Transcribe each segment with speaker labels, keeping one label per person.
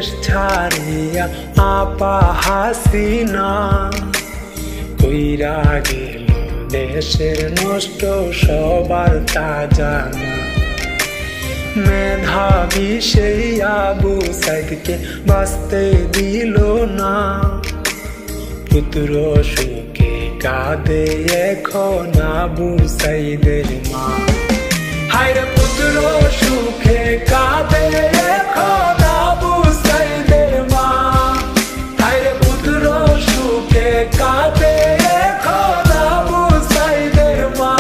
Speaker 1: দেশ ছাড়িয়া আপা হাসিনা কইরা গেল দেশের নষ্ট সবার তা জানা। মেধাবী সেই আবু সাইদকে বাঁচতে দিল না, পুত্র সুখে কাঁদে এখন আবু সাইদের মা। হায়রে পুত্র সুখে কাঁদে এখন আবু সাইদের মা, হায়রে পুত্র সুখে কাঁদে এখন আবু সাইদের মা।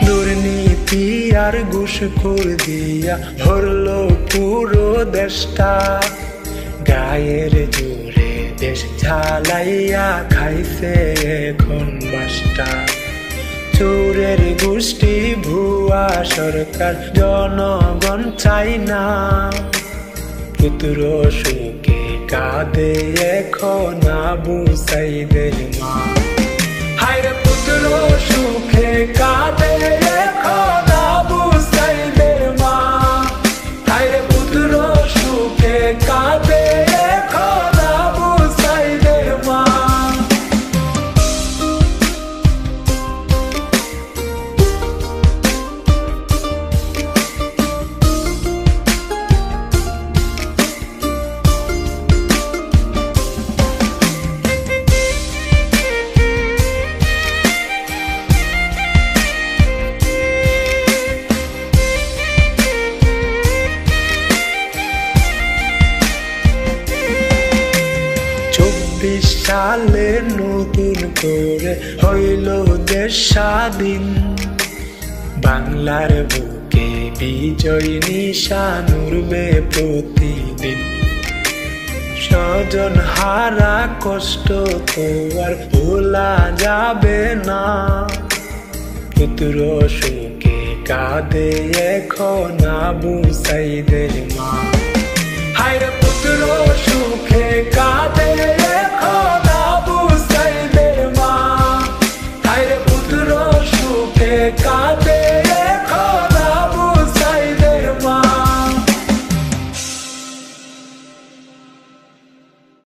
Speaker 1: দুর্নীতি আর ঘুষখোর দিয়া ভরলো পুরো দেশটা, গায়ের জোরে দেশ ঝালাইয়া খাইছে এখন বাসটা। চোরের গোষ্ঠী ভুয়া সরকার জনগণ চাই না, পুত্র সুখে কাঁদে এখন আবু সাইদের মা। হায়রে পুত্র সুখে কাঁদে এখন আবু সাইদের মা, হায়রে পুত্র সুখে কাঁদে এখন আবু সাইদের মা। সালে নতুন করে হইল দেশ স্বাধীন, বাংলার বুকে বিজয় নিশান উড়বে প্রতিদিন। স্বজন হারা কষ্ট তো আর ভোলা যাবে না, পুত্র সুখে কাঁদে এখন আবু সাইদের মা। হায়রে পুত্র সুখে